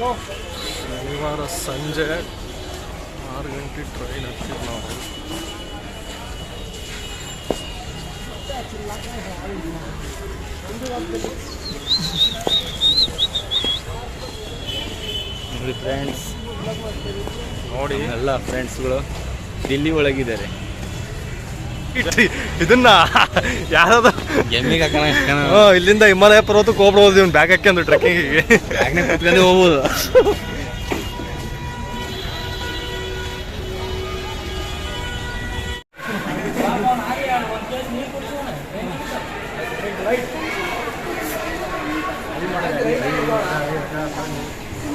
ಶನಿವಾರ ಸಂಜೆ 6 ಗಂಟೆ ಟ್ರೈನ್ ಹತ್ತಿರ ನಾವು. ನೋಡಿ ಫ್ರೆಂಡ್ಸ್, ನೋಡಿ ಎಲ್ಲ ಫ್ರೆಂಡ್ಸ್ಗಳು ದಿಲ್ಲಿ ಒಳಗಿದ್ದಾರೆ. ಇದನ್ನ ಯಾವ್ದು ಎಮ್ಮಿಗೆ ಇಲ್ಲಿಂದ ಹಿಮಾಲಯ ಪರ್ವತಕ್ಕೆ ಹೋಗ್ಬಿಡ್ಬೋದು. ಇವ್ನು ಬ್ಯಾಗ್ ಹಾಕ್ಯಂದು ಟ್ರೆಕ್ಕಿಂಗಿಗೆ ಕುತ್ಕೊಂಡು ಹೋಗ್ಬೋದು.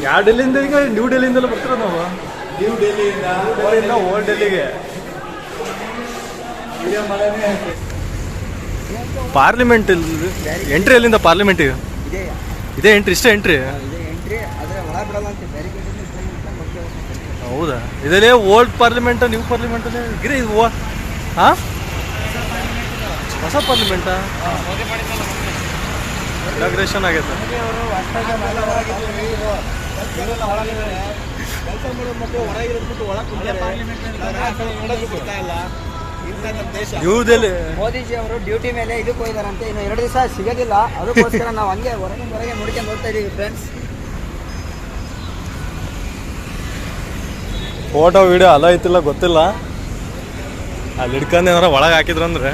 ಯಾವ ಡೆಲ್ಲಿಂದ ಈಗ ನ್ಯೂ ಡೆಲ್ಲಿಯಿಂದಲೇ ಬರ್ತೀರ ನಾವು. ನ್ಯೂ ಡೆಲ್ಲಿಯಿಂದ ಓಲ್ಡ್ ಡೆಲ್ಲಿಗೆ. ಪಾರ್ಲಿಮೆಂಟ್ ಎಂಟ್ರಿ ಎಲ್ಲಿಂದ ಪಾರ್ಲಿಮೆಂಟಿಗೆ? ಇದೇ ಎಂಟ್ರಿ, ಇಷ್ಟೇ ಎಂಟ್ರಿ. ಹೌದಾ? ಇದರಲ್ಲಿ ಓಲ್ಡ್ ಪಾರ್ಲಿಮೆಂಟ್ ನ್ಯೂ ಪಾರ್ಲಿಮೆಂಟ್ ಗಿರಿ ಇದು ಹಾಂ ಹೊಸ ಪಾರ್ಲಿಮೆಂಟಾ? ಇನಾಗ್ರೇಷನ್ ಆಗೈತೆ. ನ್ಯೂ ಡೆಲ್ಲಿ ಮೋದಿಜಿ ಅವರು ಡ್ಯೂಟಿ ಮೇಲೆ ಇದಕ್ಕೆ ಹೋಗಿದಾರಂತೆ. ಇನ್ನು 2 ದಿವಸ ಸಿಗೋದಿಲ್ಲ. ಅದಕ್ಕೋಸ್ಕರ ನಾವು ಹಂಗೆ ಹೊರಗೆ ನೋಡ್ಕೊಂಡು ಹೋಗ್ತಾ ಇದೀವಿ ಫ್ರೆಂಡ್ಸ್. ಫೋಟೋ ವಿಡಿಯೋ ಅಲ್ಲ ಐತಿಲ್ಲ ಗೊತ್ತಿಲ್ಲ. ಅಲ್ಲಿ ಹಿಡ್ಕೊಂಡು ಏನಾರ ಒಳಗೆ ಹಾಕಿದ್ರಂದ್ರೆ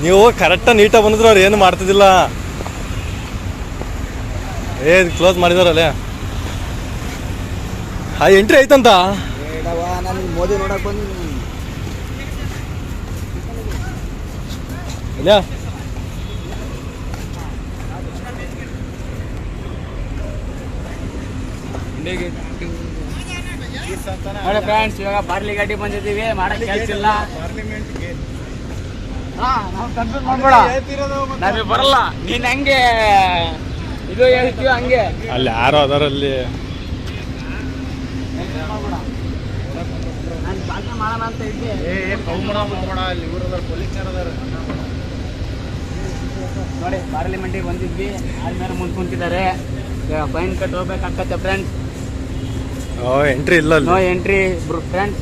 ನೀವು ಕರೆಕ್ಟಾಗಿ ನೀಟಾಗಿ ಬಂದಿದ್ರು ಅವ್ರು ಏನು ಮಾಡ್ತಿದ್ದಿಲ್ಲ. ಕ್ಲೋಸ್ ಮಾಡಿದಾರಲ್ಲೇ. ಎಂಟ್ರಿ ಐತಂತ ನಾನು ಮೋದಿ ನೋಡಕ್ ಬಂದು ಇಲ್ಲ. ನೋಡಿ ಫ್ರೆಂಡ್ಸ್, ಇವಾಗ ಬಾರ್ಲಿ ಗಾಡಿ ಬಂದಿದ್ದೀವಿ. ಮಾಡಕ್ಕೆ ಕೆಲಸ ಇಲ್ಲ. ನಾವು ಕನ್ಫ್ಯೂಸ್ ಮಾಡ್ಬೇಡ, ನಮಗೆ ಬರಲ್ಲ. ನೀನ್ ಹಂಗೆ ಇದು ಹೇಳ್ತೀವಿ ಹಂಗೆ. ಅಲ್ಲಿ ಯಾರೋ ಅದರಲ್ಲಿ ನಾನು ಬಾಕಿ ಮಾಡೋಣ ಅಂತ ಇದ್ದೆ. ನೋಡಿ ಪಾರ್ಲಿಮೆಂಟಿಗೆ ಬಂದಿದ್ವಿ. ಆದ್ಮೇಲೆ ಮುಂದೆ ಕುಂತಿದ್ದಾರೆ. ಫೈನ್ ಕಟ್ ಹೋಗ್ಬೇಕಾಗತ್ತೆ ಫ್ರೆಂಡ್ಸ್. ಎಂಟ್ರಿ ಇಲ್ಲ. No entry friends.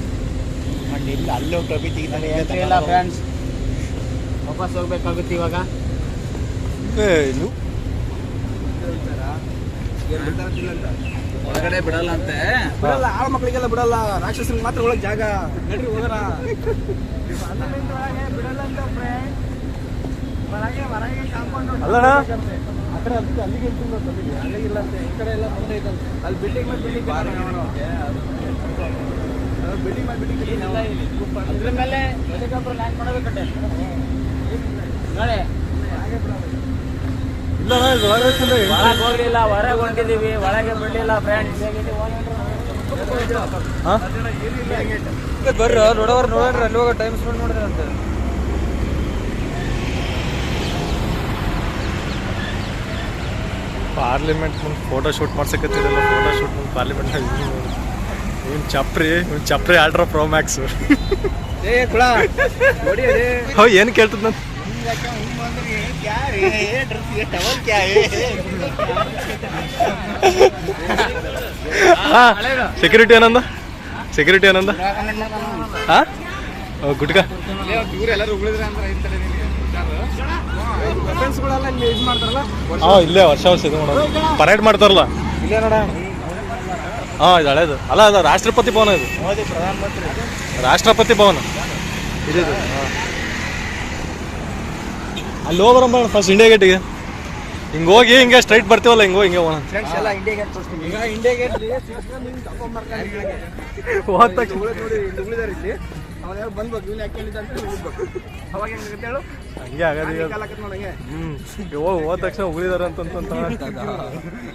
ಅಲ್ಲೂ ಟೊಪಿ ತೆಗಿತಾನೆ. ಎಂಟ್ರಿ ಇಲ್ಲ ಫ್ರೆಂಡ್ಸ್. ವಾಪಸ್ ಹೋಗ್ಬೇಕಾಗುತ್ತೆ ಇವಾಗ. ಹೊರಗಡೆ ಬಿಡಲ್ಲ ಅಂತೆ. ಬಿಡಲ್ಲ, ಆಳ ಮಕ್ಕಳಿಗೆಲ್ಲ ಬಿಡಲ್ಲ. ರಾಕ್ಷಸರಿಗೆ ಮಾತ್ರ ಒಳಗೆ ಜಾಗ. ನಡ್ರಿ ಹೋಗೋಣ. ಬಿಡಲ್ಲ ಅಂತ ಹೊರಗೆ ಕಾಂಪೌಂಡ್ ಅಲ್ಲಣ್ಣ ಆ ಕಡೆ ಅಲ್ಲಿಗೆ ಅಲ್ಲಿಗೆ ಇಲ್ಲ ಅಂತೆ. ಈ ಕಡೆ ಎಲ್ಲ ಮುಂದೆ ಐತಂತೆ. ಅಲ್ಲಿ ಬಿಲ್ಡಿಂಗ್ ಮೇಲೆ ಬಿಲ್ಡಿಂಗ್ ಅದ್ರ ಮೇಲೆ ಹೆಲಿಕಾಪ್ಟರ್ ಲ್ಯಾಂಡ್ ಮಾಡಬೇಕಟ್ಟೆ. ನೋಡಿ ಇಲ್ಲ ಒಳಗೆ ಹೋಗ್ಲಿಲ್ಲ, ಹೊರಗೆ ಹೊಂಟಿದೀವಿ. ಒಳಗೆ ಬಿಡ್ಲಿಲ್ಲ ಫ್ರೆಂಡ್ಸ್. ಬರ್ರಿ ನೋಡೋರು ಅಲ್ಲಿ ಹೋಗೋ ಟೈಮ್ ಸ್ಪೆಂಡ್ ಮಾಡಿದ್ರೆ ಅಂತ. ಪಾರ್ಲಿಮೆಂಟ್ ಮುಂದೆ ಫೋಟೋ ಶೂಟ್ ಮಾಡ್ಸಕತ್ತಿರಲ್ಲ. ಫೋಟೋ ಶೂಟ್ ಮುಂದೆ ಪಾರ್ಲಿಮೆಂಟ್ ಇವ್ನು ಚಪ್ರಿ ಆಲ್ಟ್ರಾ ಪ್ರೋ ಮ್ಯಾಕ್ಸ್. ಏನು ಕೇಳ್ತದ ನಾನು? ಸೆಕ್ಯೂರಿಟಿ ಏನಂದ? ಹಾ ಗುಟ್ಕ ಇಲ್ಲೇ ವರ್ಷ ಇದು ಮಾಡೋದು. ಪರೇಡ್ ಮಾಡ್ತಾರಲ್ಲ ಇಲ್ಲೇ ನೋಡ. ಇದು ಹಳೇದು ಅಲ್ಲ, ಅದು ರಾಷ್ಟ್ರಪತಿ ಭವನ. ಇದು ರಾಷ್ಟ್ರಪತಿ ಭವನ ಇದು. ಅಲ್ಲಿ ಹೋಗ್ಬರಂಬ ಫಸ್ಟ್ ಇಂಡಿಯಾ ಗೇಟಿಗೆ. ಹಿಂಗೆ ಹೋಗಿ ಹಿಂಗೆ ಸ್ಟ್ರೈಟ್ ಬರ್ತೀವಲ್ಲ, ಹಿಂಗೆ ಹೋಗಿ ಹಿಂಗೆ ಹೋಗೋಣ. ಇಂಡಿಯಾ ಗೇಟ್ ತೋರಿಸ್ತೀನಿ. ಈಗ ಇಂಡಿಯಾ ಗೇಟ್ ಹೋದ ತಕ್ಷಣ ಬಂದ್ಬೇಕು. ಇವ್ನು ಯಾಕೆ ಹೇಳಿದ ಅಂತ ಹೋಗ್ಬೇಕು. ಅವಾಗ ಹೆಂಗೆ ಹೇಳು, ಹಂಗೆ ಆಗದ. ನೋಡಂಗೆ ಹೋದ ತಕ್ಷಣ ಉಳಿದಾರ ಅಂತ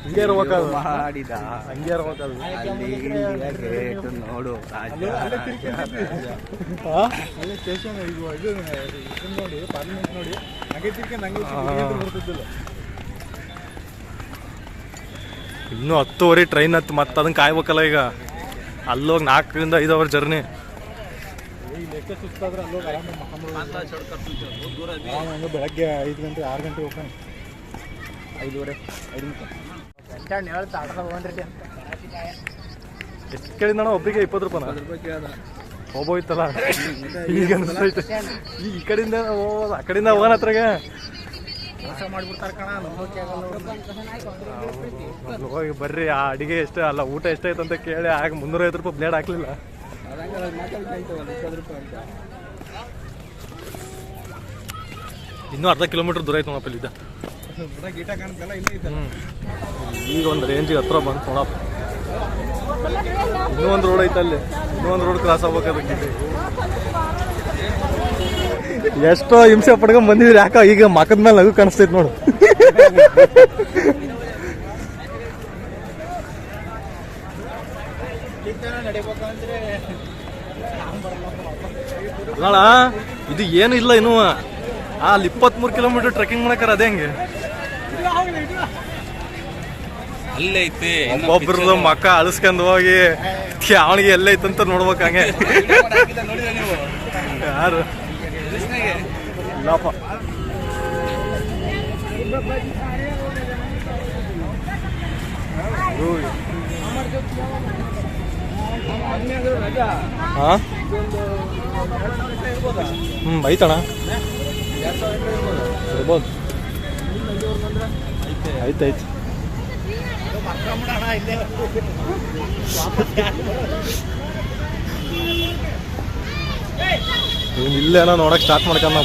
ಹಿಂಗೆ ಇರ್ಬೇಕಾದ. ಹಂಗೆ ಇರ್ಬೇಕಾದ. ನೋಡು ಅಲ್ಲಿ ಸ್ಟೇಷನ್ ಇದು ನೋಡಿ, ಪಾರ್ಲಿಮೆಂಟ್ ನೋಡಿ. ಹಂಗೆ ತಿರ್ಕೊಂಡು ಬರ್ತಿದ್ದಿಲ್ಲ. ಇನ್ನೂ 10:30 ಟ್ರೈನ್ ಹತ್ತು ಮತ್ತೆ ಅದನ್ನ ಕಾಯ್ಬೇಕಲ್ಲ. ಈಗ ಅಲ್ಲೋಗಿ 4 ರಿಂದ 5 ಅವರ್ ಜರ್ನಿ. ಲೆಕ್ಕ ಸುಸ್ತಾದ್ರೆ ಅಲ್ಲೋಗಿ ಆರಾಮಾಗಿ ಬೆಳಗ್ಗೆ 5 ಗಂಟೆ 6 ಗಂಟೆ ಹೋಗ್ತಾನೆ. 5:30 5 ನಿಮಿಷ. ಎಷ್ಟು ಕೇಳಿದ ಒಬ್ಬರಿಗೆ 20 ರೂಪಾಯಿನ ಹೋಗ್ಬೋಯ್ತಲ್ಲ ಈಗ ಅನಿಸ್ತೈತೆ ಈ ಕಡೆಯಿಂದ ಹೋಗೋದು ಆ ಕಡೆಯಿಂದ ಹೋಗೋಣ ಹತ್ರಗೆ ಹೋಗಿ ಬರ್ರಿ ಆ ಅಡಿಗೆ ಎಷ್ಟೇ ಅಲ್ಲ ಊಟ ಎಷ್ಟಾಯ್ತು ಅಂತ ಕೇಳಿ ಆಗ 350 ರೂಪಾಯಿ ಬ್ಲೇಡ್ ಹಾಕ್ಲಿಲ್ಲ. ಇನ್ನೂ ಅರ್ಧ ಕಿಲೋಮೀಟರ್ ದೂರ ಆಯ್ತು ನೋಡಪ್ಪ ಇಲ್ಲಿದ್ದ. ಈಗ ಒಂದು ರೇಂಜಿಗೆ ಹತ್ರ ಬಂತು ನೋಡಪ್ಪ. ಇನ್ನೂ ಒಂದು ರೋಡ್ ಐತೆ ಅಲ್ಲಿ, ಇನ್ನೂ ಒಂದು ರೋಡ್ ಕ್ರಾಸ್ ಆಗ್ಬೇಕಾದ್ರೆ ಎಷ್ಟೋ ಹಿಂಸೆ ಪಡ್ಕೊಂಡ್ ಬಂದಿದ್ರಿ. ಯಾಕ ಈಗ ಮಕ್ಕದ ಮೇಲೆ ನಗು ಕಾಣಿಸ್ತೈತೆ ನೋಡು. ಅಲ್ಲ ಇದು ಏನು ಇಲ್ಲ ಇನ್ನು ಅಲ್ಲಿ 23 ಕಿಲೋಮೀಟರ್ ಟ್ರೆಕ್ಕಿಂಗ್ ಮಾಡಕ್ಕಾರ ಅದೇ ಹೆಂಗೆ ಅಲ್ಲೇ ಐತಿ. ಒಬ್ಬೊಬ್ರದ್ದು ಮಕ್ಕ ಅಳಿಸ್ಕೊಂಡ್ ಹೋಗಿ ಅವನಿಗೆ ಎಲ್ಲ ಐತಂತ ನೋಡ್ಬೇಕು ಹಂಗೆ. ಯಾರು ಇಲ್ಲಪ್ಪ. ಹಾ ಐತಣ್ಣ ಇರ್ಬೋದು. ಐತೆ ಇಲ್ಲೇನೋ ನೋಡಕ್ ಸ್ಟಾರ್ಟ್ ಮಾಡ್ಕೊಂಡ.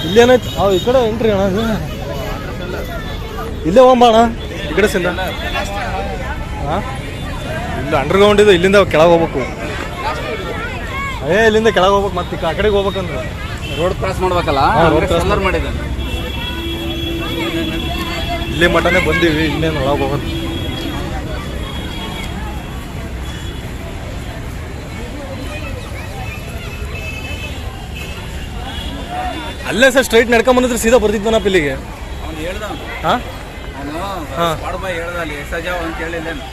ಇಲ್ಲೇನೈತಿ ಈ ಕಡೆ ಎಂಟ್ರಿ ಅಣ್ಣ, ಇಲ್ಲೇ ಹೋಗೋಣ ಈ ಕಡೆ ಸಿಂದ. ಹಾಂ ಇಲ್ಲ ಅಂಡರ್ಗ್ರೌಂಡ್ ಇದು, ಇಲ್ಲಿಂದ ಕೆಳಗೆ ಹೋಗ್ಬೇಕು. ಇಲ್ಲಿಂದ ಕೆಳಗೆ ಹೋಗ್ಬೇಕು, ಮತ್ತೆ ಆ ಕಡೆಗೆ ಹೋಗ್ಬೇಕಂದ್ರೆ ರೋಡ್ ಕ್ರಾಸ್ ಮಾಡ್ಬೇಕಲ್ಲ. ರೋಡ್ ಕ್ರಾಸ್ ಮಾಡಿದ್ದಾನೆ. ಇಲ್ಲೇ ಮಟನೇ ಬಂದೀವಿ, ಇನ್ನೇನು ಒಳಗೆ ಹೋಗೋದು. ಅಲ್ಲೇ ಸರ್ ಸ್ಟ್ರೈಟ್ ನಡ್ಕೊಂಡ್ ಬಂದಿದ್ರೆ ಸೀದಾ ಬರ್ತಿದ್ವನಪ್ಪ ಇಲ್ಲಿಗೆ. ಅವ್ನು ಹೇಳ್ದ, ಹಾಂ ಅವನು ಹೇಳ್ದ ಅಲ್ಲಿ ಸಜಾವ್ ಅಂತ ಹೇಳಿಲ್ಲೇನು.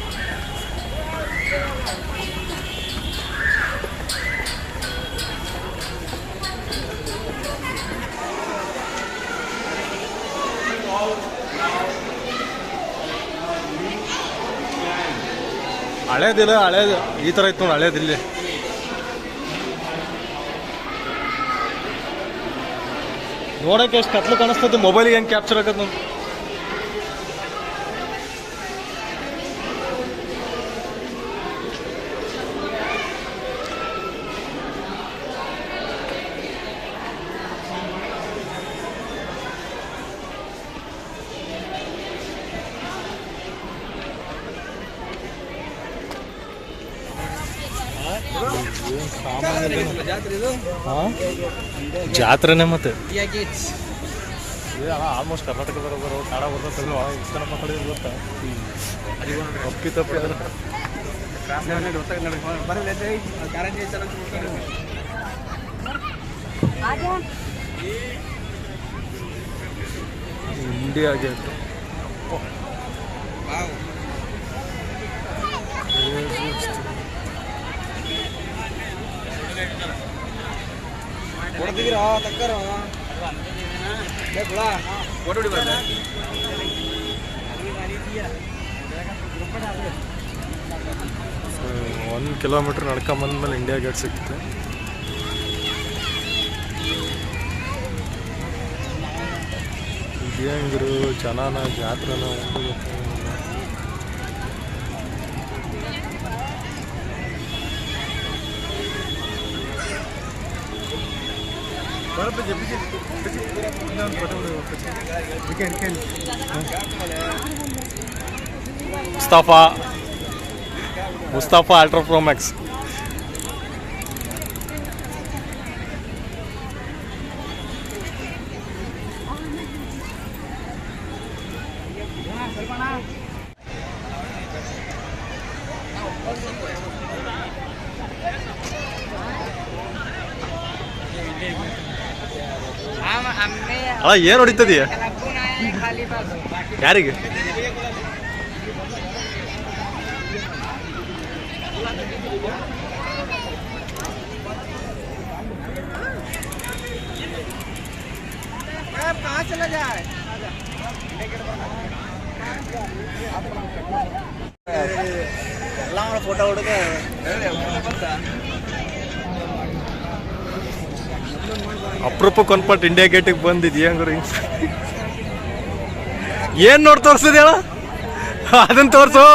ಹಳೇದಿಲ್ಲ, ಹಳೇದು ಈ ಥರ ಇತ್ತು ನೋಡಿ ಹಳೇದಿಲ್ಲಿ. ನೋಡೋಕೆ ಎಷ್ಟು ಕತ್ಲು ಕಾಣಿಸ್ತದೆ, ಮೊಬೈಲಿಗೆ ಹೆಂಗೆ ಕ್ಯಾಪ್ಚರ್ ಆಗತ್ತೆ ನೋಡಿ. ಜಾತ್ರೆನೇ ಮತ್ತೆ ಆಲ್ಮೋಸ್ಟ್ ಕರ್ನಾಟಕದವ್ರು ಬರೋ ಕಾಡ ಬರ್ತಲ್ಲ, ಇಷ್ಟ ಮಾತಾಡಿದ್ರೆ ಗೊತ್ತಾ ತಪ್ಪಿ ತಪ್ಪಿ ಅದ್ರ ಇಂಡಿಯಾ ಗೇಟ್. ಒಂದು ಕಿಲೋಮೀಟರ್ ನಡ್ಕೊಂಬಂದ್ಮೇಲೆ ಇಂಡಿಯಾ ಗೇಟ್ ಸಿಗುತ್ತೆ. ಇದೇಂಗಿರು ಚೆನ್ನಾನ ಜಾತ್ರೆನ ಒಂದು ಮುಸ್ತಫಾ ಅಲ್ಟ್ರಾ ಪ್ರೋ ಮ್ಯಾಕ್ಸ್. ಅಲ್ಲ ಏನು ಹೊಡಿತದೀಯ ಯಾರಿಗೆ? ಫೋಟೋ ಹುಡುಗ ಅಪರೂಪಕ್ಕೆ ಒಂದ್ಪಟ್ಟು ಇಂಡಿಯಾ ಗೇಟಿಗೆ ಬಂದಿದ್ಯ ಹಂಗ್ರಿ ಏನ್ ನೋಡಿ ತೋರ್ಸದ ಹೇಳ ಅದನ್ನ ತೋರ್ಸು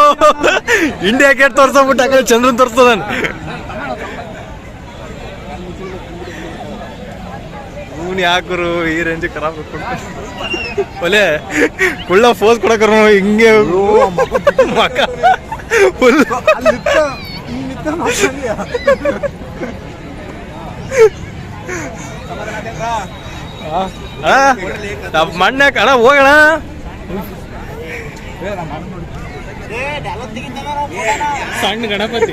ಇಂಡಿಯಾ ಗೇಟ್ ತೋರ್ಸೋಬಿಟ್ಟು ಆ ಕಡೆ ಚಂದ್ರನ್ ತೋರ್ಸದ ಇವ್ನು ಯಾಕರು ಈ ರೇಂಜ್ ಖರಾಬ್ ಒಲೆ ಕುಳ್ಳ ಫೋಸ್ ಕೊಡಕರು ಹಿಂಗೆ ಮಕ ಫುಲ್ ಮಣ್ಣೆ ಕಣ ಹೋಗೋಣ ಸಣ್ಣ ಗಣಪತಿ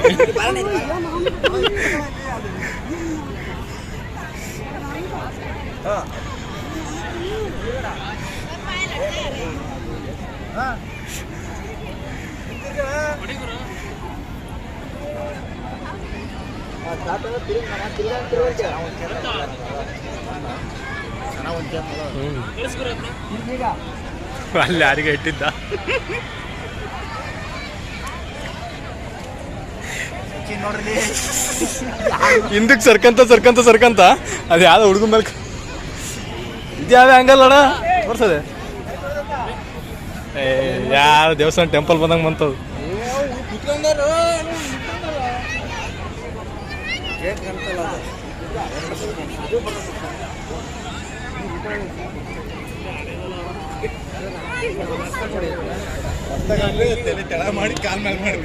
ಅಲ್ಲಿ ಯಾರಿಗೆ ಇಟ್ಟಿದ್ದ ಹಿಂದಕ್ಕೆ ಸರ್ಕಂತ ಅದು ಯಾವ್ದು ಹುಡುಗ ಮೇಲೆ ಇದ್ಯಾವ ಹಂಗಲ್ಲ ಅಣ್ಣ ತೋರ್ಸದೆ ಯಾವ ದೇವಸ್ಥಾನ ಟೆಂಪಲ್ ಬಂದಂಗೆ ಬಂತದು ತೆಳ ಮಾಡಿ ಕಾಲ್ ಮೇಲೆ ಮಾಡಿ